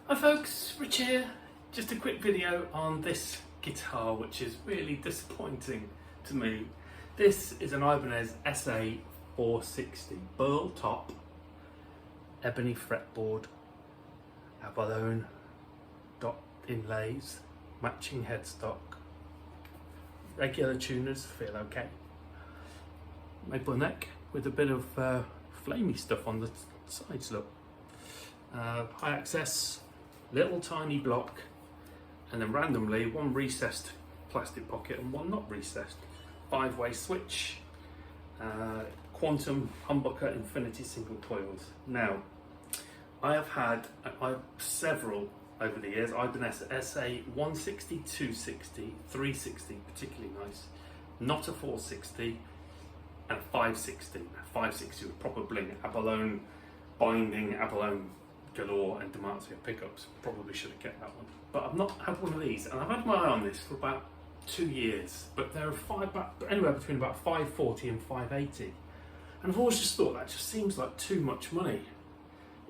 Hi folks, Rich here. Just a quick video on this guitar which is really disappointing to me. This is an Ibanez SA460 burl top, ebony fretboard, abalone dot inlays, matching headstock, regular tuners feel okay, maple neck with a bit of flamey stuff on the sides, look. High access, little tiny block, and then randomly one recessed plastic pocket and one not recessed. 5-way switch, quantum humbucker infinity single coils. Now, I have had several over the years. Ibanez SA160, 260, 360, particularly nice. Not a 460, and a 560. 560 with proper bling, abalone binding, abalone galore, and Demacia pickups. Probably should have kept that one, but I've not had one of these, and I've had my eye on this for about 2 years. But there are anywhere between about 540 and 580, and I've always just thought that just seems like too much money.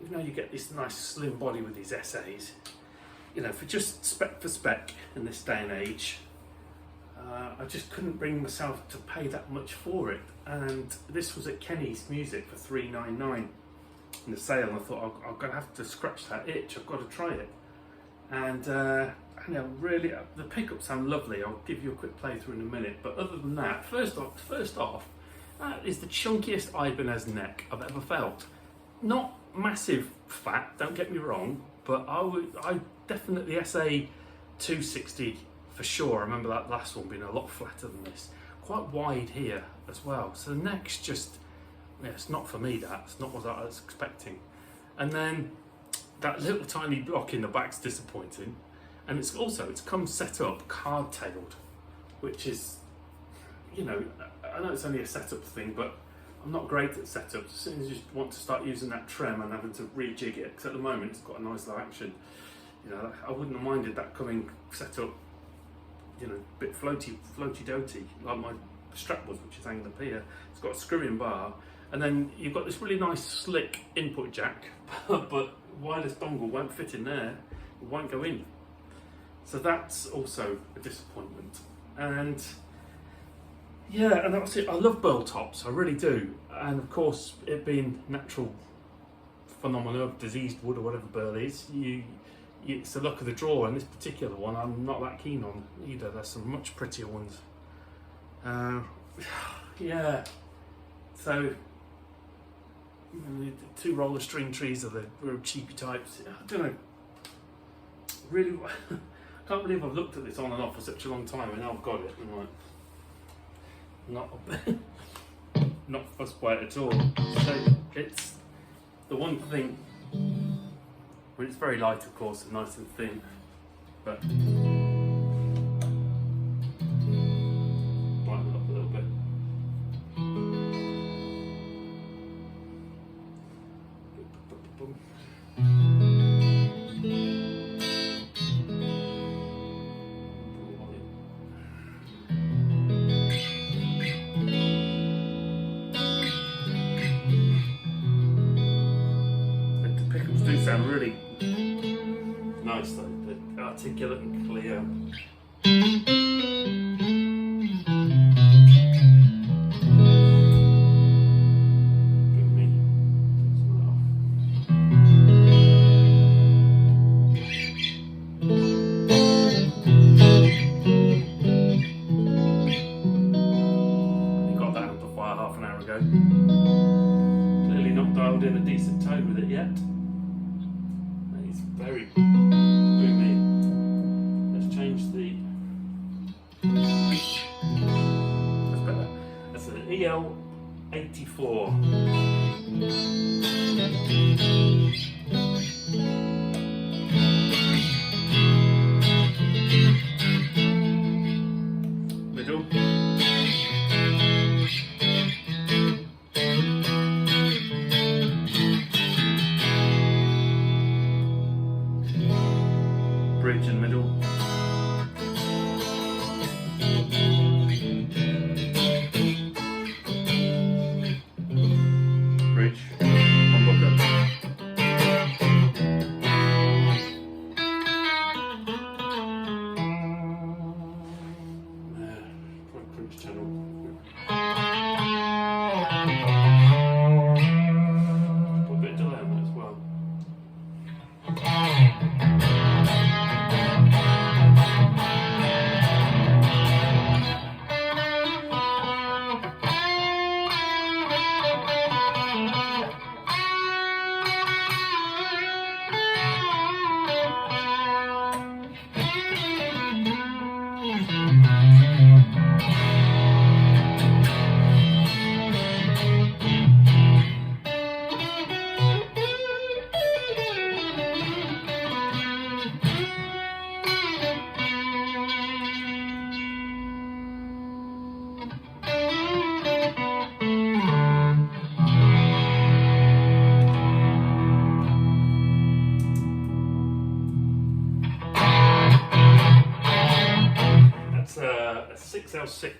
Even though you get this nice slim body with these SAs, you know, for just spec for spec in this day and age, I just couldn't bring myself to pay that much for it. And this was at Kenny's Music for $3.99 in the sale, and I thought I'm going to have to scratch that itch. I've got to try it. And you know, really, the pickups sound lovely. I'll give you a quick playthrough in a minute. But other than that, first off, that is the chunkiest Ibanez neck I've ever felt. Not massive fat, don't get me wrong, but I definitely SA260 for sure. I remember that last one being a lot flatter than this. Quite wide here as well. So the neck's just, yeah, it's not for me. That's not what I was expecting. And then that little tiny block in the back's disappointing. And it's come set up card-tailed, which is, you know, I know it's only a setup thing, but I'm not great at setups. As soon as you want to start using that trem and having to rejig it, because at the moment it's got a nice low action, you know, I wouldn't have minded that coming set up, you know, a bit floaty-doty, like my Strat was, which is hanging up here. It's got a screw-in bar, and then you've got this really nice slick input jack, but wireless dongle won't fit in there, it won't go in. So that's also a disappointment. And yeah, and that's it. I love burl tops, I really do. And of course, it being natural phenomena of diseased wood or whatever burl is, it's the luck of the draw. And this particular one, I'm not that keen on either. There's some much prettier ones. Yeah, so the 2 roller string trees are the real cheapy types. I don't know, really. I can't believe I've looked at this on and off for such a long time, and now I've got it. I'm like, not fussed by it at all. So it's the one thing. When it's very light, of course, and nice and thin, but brighten it up a little bit. Sound really nice though, they're articulate and clear. You got that amplifier half an hour ago. Clearly not dialed in a decent tone with it yet. It's very boomy. Let's change the. That's better. That's an EL84. Middle. Bridge and middle. Bridge. Humbucker. That's a 6L6.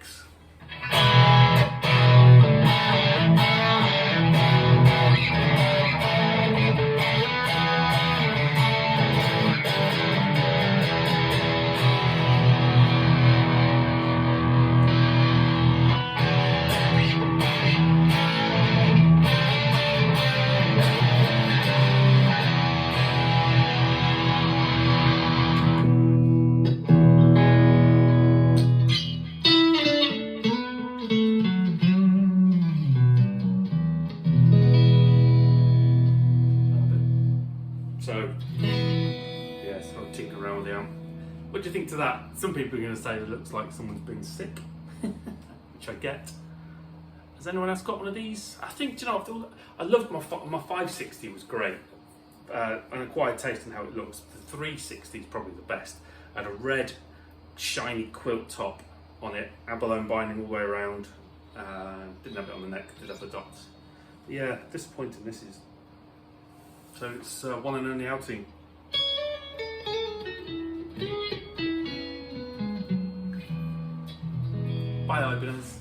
So, yeah, sort of tinker around with the amp. What do you think to that? Some people are going to say it looks like someone's been sick, which I get. Has anyone else got one of these? I think, do you know, I loved my 560 was great, and acquired taste in how it looks. The 360 is probably the best. Had a red, shiny quilt top on it, abalone binding all the way around. Didn't have it on the neck, did have the dots. But yeah, disappointing this is. So it's one and only outing. Bye, Ibanez.